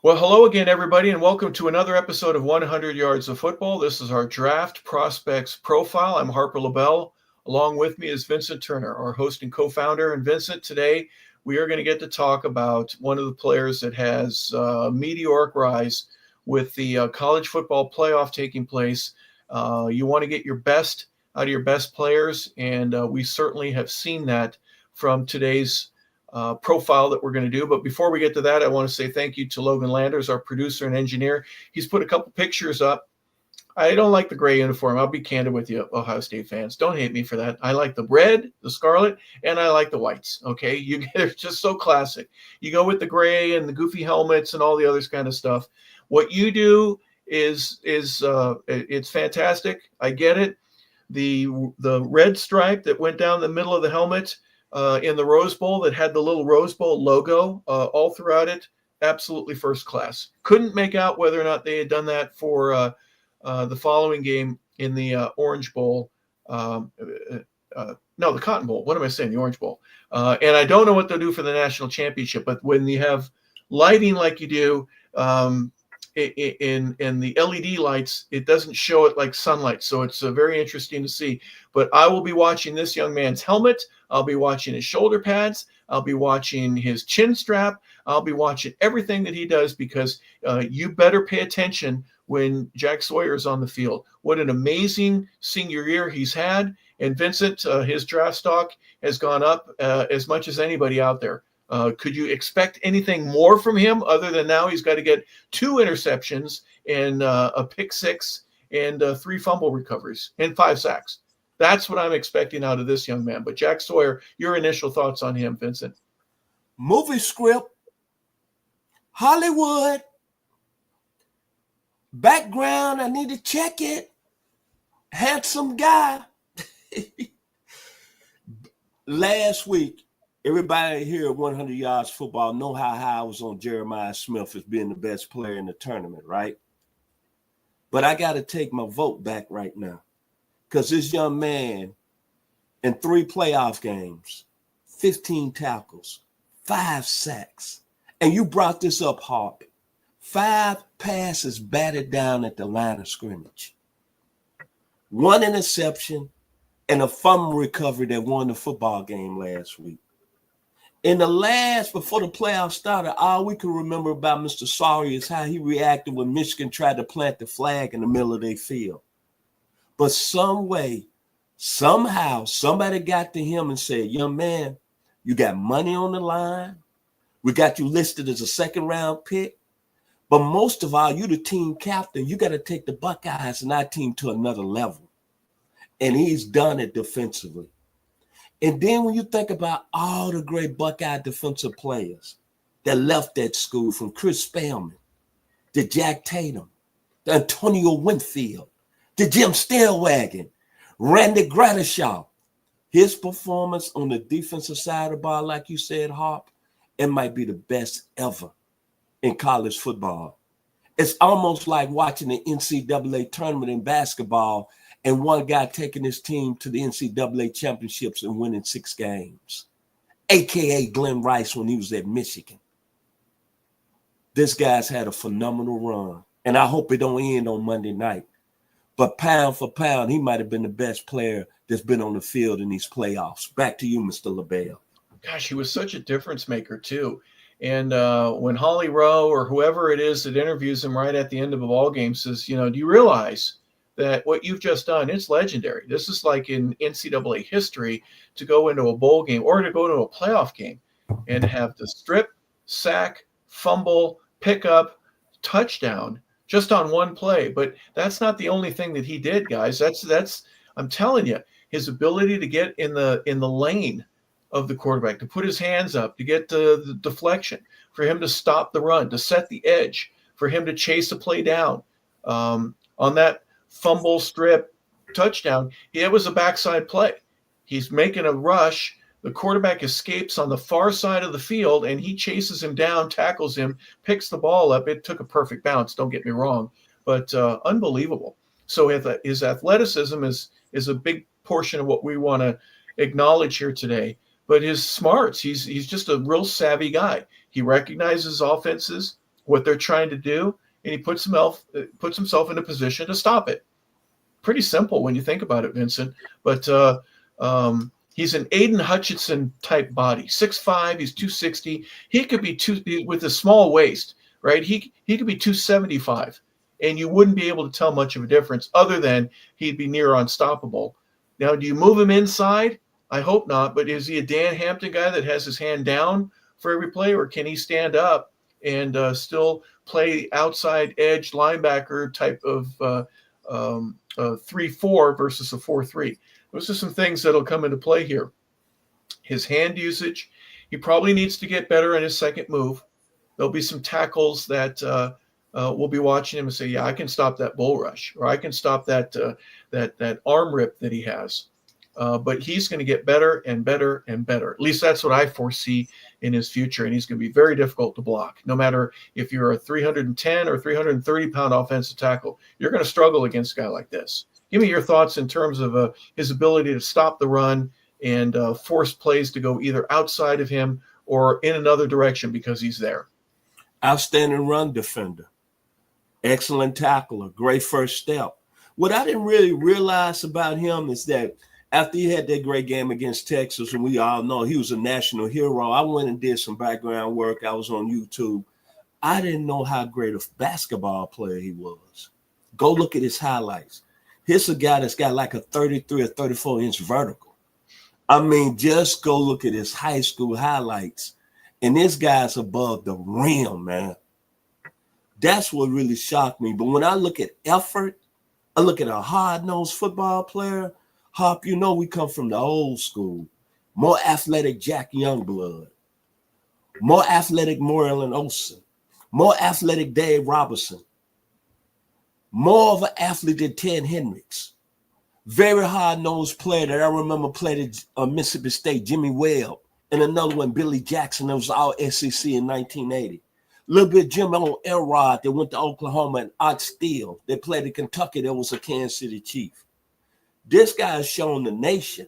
Well, hello again, everybody, and welcome to another episode of 100 Yards of Football. This is our draft prospects profile. I'm Harper LaBelle. Along with me is Vincent Turner, our host and co-founder. And Vincent, today we are going to get to talk about one of the players that has a meteoric rise with the college football playoff taking place. You want to get your best out of your best players, and we certainly have seen that from today's profile that we're going to do. But before we get to that, I want to say thank you to Logan Landers, our producer and engineer. He's put a couple pictures up. I don't like the gray uniform. I'll be candid with you, Ohio State fans. Don't hate me for that. I like the red, the scarlet, and I like the whites. Okay, they're just so classic. You go with the gray and the goofy helmets and all the other kind of stuff. What you do is it's fantastic. I get it. The red stripe that went down the middle of the helmet in the Rose Bowl that had the little Rose Bowl logo all throughout it, absolutely first class. Couldn't make out whether or not they had done that for the following game in the Orange Bowl. No, the Cotton Bowl. What am I saying? The Orange Bowl. And I don't know what they'll do for the national championship, but when you have lighting like you do in the LED lights, it doesn't show it like sunlight. So it's very interesting to see. But I will be watching this young man's helmet. I'll be watching his shoulder pads. I'll be watching his chin strap. I'll be watching everything that he does because you better pay attention when Jack Sawyer is on the field. What an amazing senior year he's had. And Vincent, his draft stock has gone up as much as anybody out there. Could you expect anything more from him other than now he's got to get 2 interceptions and a pick 6 and 3 fumble recoveries and 5 sacks? That's what I'm expecting out of this young man. But Jack Sawyer, your initial thoughts on him, Vincent? Movie script, Hollywood, background, I need to check it. Handsome guy. Last week, everybody here at 100 Yards Football know how high I was on Jeremiah Smith as being the best player in the tournament, right? But I got to take my vote back right now because this young man in 3 playoff games, 15 tackles, 5 sacks, and you brought this up, Harp, 5 passes batted down at the line of scrimmage, 1 interception, and a fumble recovery that won the football game last week. In the last, before the playoffs started, all we can remember about Mr. Sawyer is how he reacted when Michigan tried to plant the flag in the middle of their field. But some way, somehow, somebody got to him and said, young man, you got money on the line. We got you listed as a 2nd-round pick. But most of all, you the team captain. You got to take the Buckeyes and our team to another level. And he's done it defensively. And then when you think about all the great Buckeye defensive players that left that school, from Chris Spellman to Jack Tatum, to Antonio Winfield, to Jim Stellwagen, Randy Gradishaw, his performance on the defensive side of the ball, like you said, Harp, it might be the best ever in college football. It's almost like watching the NCAA tournament in basketball and one guy taking his team to the NCAA championships and winning 6 games, a.k.a. Glenn Rice when he was at Michigan. This guy's had a phenomenal run, and I hope it don't end on Monday night. But pound for pound, he might have been the best player that's been on the field in these playoffs. Back to you, Mr. LaBelle. Gosh, he was such a difference maker, too. And when Holly Rowe or whoever it is that interviews him right at the end of a ball game says, do you realize that what you've just done, it's legendary. This is like in NCAA history to go into a bowl game or to go to a playoff game and have the strip, sack, fumble, pickup, touchdown just on one play. But that's not the only thing that he did, guys. That's I'm telling you, his ability to get in the lane of the quarterback, to put his hands up, to get the deflection, for him to stop the run, to set the edge, for him to chase a play down. On that fumble strip touchdown, it was a backside play. He's making a rush. The quarterback escapes on the far side of the field, and he chases him down, tackles him, picks the ball up. It took a perfect bounce, don't get me wrong, but unbelievable. So his athleticism is a big portion of what we want to acknowledge here today. But his smarts, he's just a real savvy guy. He recognizes offenses what they're trying to do, and he puts himself in a position to stop it. Pretty simple when you think about it, Vincent. But he's an Aiden Hutchinson type body, 6'5", he's 260. He could be with a small waist, right? He could be 275, and you wouldn't be able to tell much of a difference other than he'd be near unstoppable. Now, do you move him inside? I hope not, but is he a Dan Hampton guy that has his hand down for every play, or can he stand up and still play outside edge linebacker type of 3-4 versus a 4-3? Those are some things that'll come into play here. His hand usage, he probably needs to get better in his second move. There'll be some tackles that we'll be watching him and say, yeah, I can stop that bull rush, or I can stop that arm rip that he has. But he's going to get better and better and better. At least that's what I foresee in his future. And he's going to be very difficult to block. No matter if you're a 310 or 330-pound offensive tackle, you're going to struggle against a guy like this. Give me your thoughts in terms of his ability to stop the run and force plays to go either outside of him or in another direction because he's there. Outstanding run defender. Excellent tackler. Great first step. What I didn't really realize about him is that after he had that great game against Texas, and we all know he was a national hero, I went and did some background work. I was on YouTube. I didn't know how great a basketball player he was. Go look at his highlights. Here's a guy that's got like a 33 or 34-inch vertical. I mean, just go look at his high school highlights. And this guy's above the rim, man. That's what really shocked me. But when I look at effort, I look at a hard-nosed football player. Hop, you know we come from the old school. More athletic Jack Youngblood. More athletic Moreland Olsen. More athletic Dave Robertson. More of an athlete than Ted Hendricks. Very hard-nosed player that I remember played at Mississippi State, Jimmy Webb. And another one, Billy Jackson, that was all SEC in 1980. A little bit Jimmy on Elrod that went to Oklahoma, and Art Steele that played in Kentucky that was a Kansas City Chief. This guy has shown the nation,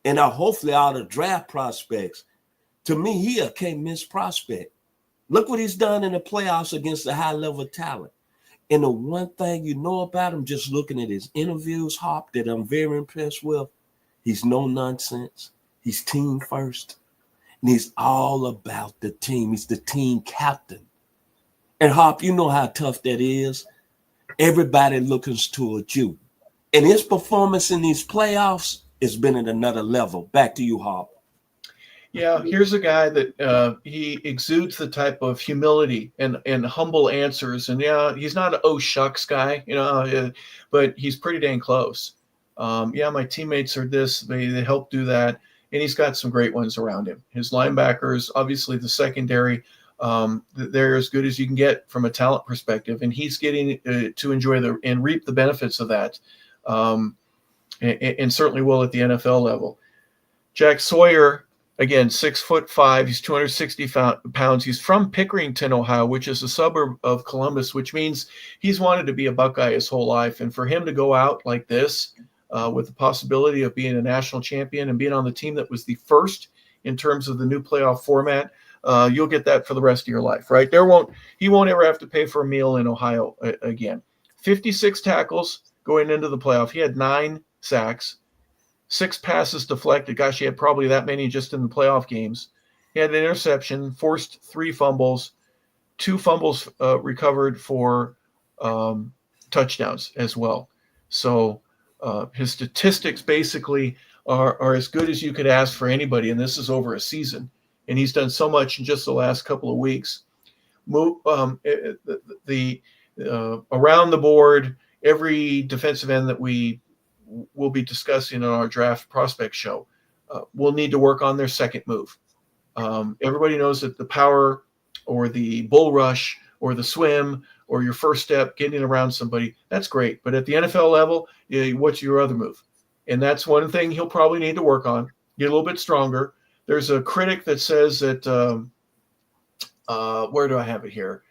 and hopefully all the draft prospects, to me, he a can't-miss prospect. Look what he's done in the playoffs against the high-level talent. And the one thing you know about him, just looking at his interviews, Hop, that I'm very impressed with, he's no nonsense. He's team first. And he's all about the team. He's the team captain. And Hop, you know how tough that is. Everybody looking towards you. And his performance in these playoffs has been at another level. Back to you, Hop. Yeah, here's a guy that he exudes the type of humility and humble answers. And yeah, he's not an oh shucks guy, but he's pretty dang close. Yeah, my teammates are this. They help do that. And he's got some great ones around him. His linebackers, obviously the secondary, they're as good as you can get from a talent perspective. And he's getting to enjoy and reap the benefits of that. And certainly will at the NFL level. Jack Sawyer, again, 6'5", he's 260 pounds. He's from Pickerington, Ohio, which is a suburb of Columbus, which means he's wanted to be a Buckeye his whole life. And for him to go out like this, with the possibility of being a national champion and being on the team that was the first in terms of the new playoff format, you'll get that for the rest of your life, right? He won't ever have to pay for a meal in Ohio again. 56 tackles going into the playoff. He had 9 sacks. 6 passes deflected. Gosh, he had probably that many just in the playoff games. He had an interception, forced 3 fumbles, 2 fumbles recovered for touchdowns as well. So his statistics basically are as good as you could ask for anybody, and this is over a season. And he's done so much in just the last couple of weeks. Around the board, every defensive end that we will be discussing on our draft prospect show will need to work on their second move. Everybody knows that the power or the bull rush or the swim or your first step, getting around somebody, that's great. But at the NFL level, what's your other move? And that's one thing he'll probably need to work on, get a little bit stronger. There's a critic that says that, where do I have it here?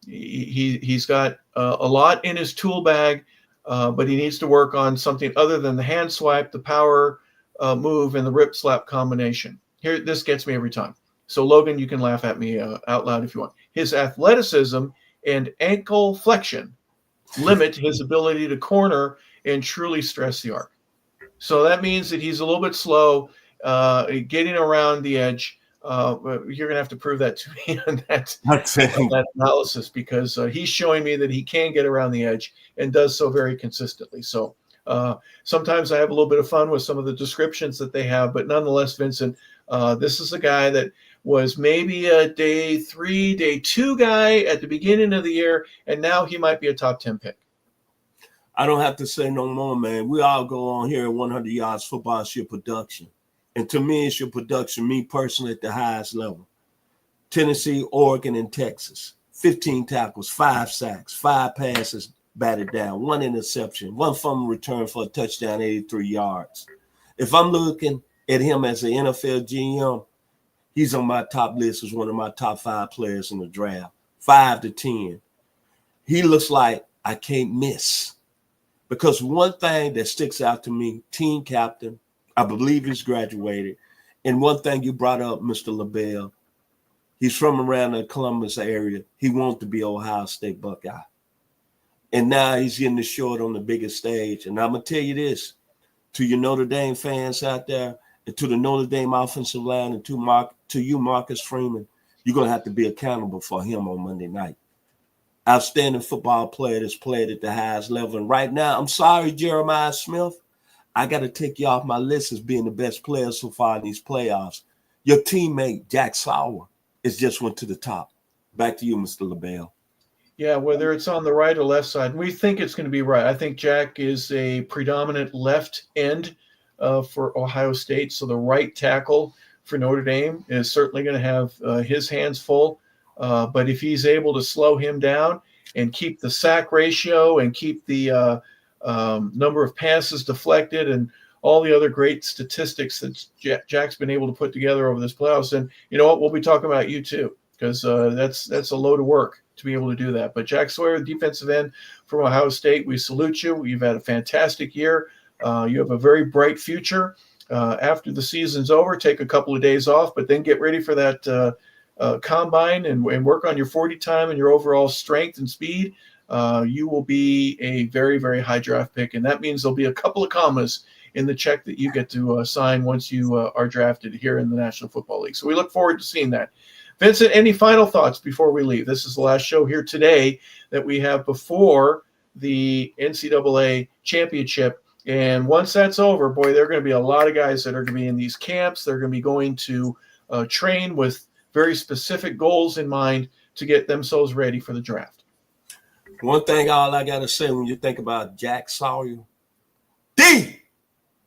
He's got a lot in his tool bag, but he needs to work on something other than the hand swipe, the power move, and the rip slap combination. Here, this gets me every time. So Logan, you can laugh at me out loud if you want. His athleticism and ankle flexion limit his ability to corner and truly stress the arc. So that means that he's a little bit slow getting around the edge. You're going to have to prove that to me on that analysis, because he's showing me that he can get around the edge and does so very consistently. So sometimes I have a little bit of fun with some of the descriptions that they have, but nonetheless, Vincent, this is a guy that was maybe a day 3, day 2 guy at the beginning of the year, and now he might be a top 10 pick. I don't have to say no more, man. We all go on here at 100 Yards Football. It's your production. And to me, it's your production, me personally, at the highest level. Tennessee, Oregon, and Texas. 15 tackles, 5 sacks, 5 passes batted down, 1 interception, 1 fumble return for a touchdown, 83 yards. If I'm looking at him as an NFL GM, he's on my top list as one of my top 5 players in the draft, 5 to 10. He looks like I can't miss. Because one thing that sticks out to me, team captain, I believe he's graduated. And one thing you brought up, Mr. LaBelle, he's from around the Columbus area. He wants to be Ohio State Buckeye. And now he's getting the short on the biggest stage. And I'm going to tell you this, to your Notre Dame fans out there, and to the Notre Dame offensive line, and to you, Marcus Freeman, you're going to have to be accountable for him on Monday night. Outstanding football player that's played at the highest level. And right now, I'm sorry, Jeremiah Smith, I got to take you off my list as being the best player so far in these playoffs. Your teammate, Jack Sawyer, is just went to the top. Back to you, Mr. LaBelle. Yeah, whether it's on the right or left side, we think it's going to be right. I think Jack is a predominant left end for Ohio State. So the right tackle for Notre Dame is certainly going to have his hands full. But if he's able to slow him down and keep the sack ratio and keep the number of passes deflected and all the other great statistics that Jack's been able to put together over this playoffs, then you know what, we'll be talking about you too, because that's a load of work to be able to do that. But Jack Sawyer, defensive end from Ohio State, we salute you. You've had a fantastic year. You have a very bright future. After the season's over, take a couple of days off, but then get ready for that combine and work on your 40 time and your overall strength and speed. You will be a very, very high draft pick, and that means there'll be a couple of commas in the check that you get to sign once you are drafted here in the National Football League. So we look forward to seeing that. Vincent, any final thoughts before we leave? This is the last show here today that we have before the NCAA championship. And once that's over, boy, there are going to be a lot of guys that are going to be in these camps. They're going to be going to train with very specific goals in mind to get themselves ready for the draft. One thing all I got to say when you think about Jack Sawyer, the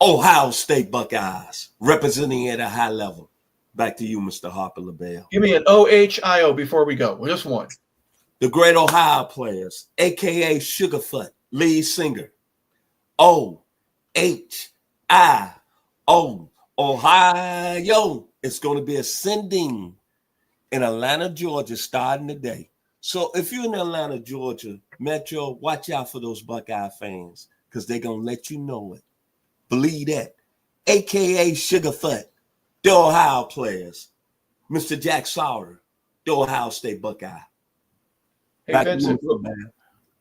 Ohio State Buckeyes representing at a high level. Back to you, Mr. Harper LaBelle. Give me an OHIO before we go. Just one. The great Ohio players, a.k.a. Sugarfoot, lead singer. OHIO, Ohio. It's going to be ascending in Atlanta, Georgia, starting today. So if you're in Atlanta, Georgia, Metro, watch out for those Buckeye fans because they're going to let you know it. Believe that. A.k.a. Sugarfoot, the Ohio players. Mr. Jack Sawyer, the Ohio State Buckeye. Hey,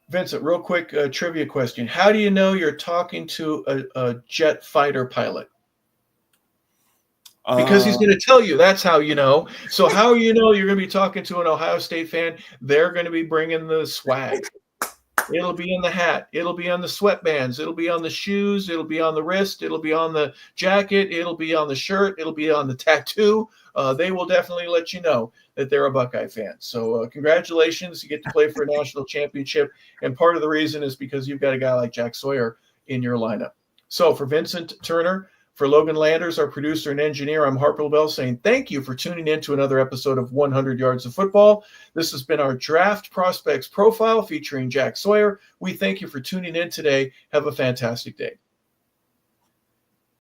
Vincent, real quick trivia question. How do you know you're talking to a jet fighter pilot? Because he's going to tell you. That's how you know. So how you know you're going to be talking to an Ohio State fan? They're going to be bringing the swag. It'll be in the hat. It'll be on the sweatbands. It'll be on the shoes. It'll be on the wrist. It'll be on the jacket. It'll be on the shirt. It'll be on the tattoo. They will definitely let you know that they're a Buckeye fan. So congratulations. You get to play for a national championship. And part of the reason is because you've got a guy like Jack Sawyer in your lineup. So for Vincent Turner, for Logan Landers, our producer and engineer, I'm Harper LaBelle saying thank you for tuning in to another episode of 100 Yards of Football. This has been our Draft Prospects Profile featuring Jack Sawyer. We thank you for tuning in today. Have a fantastic day.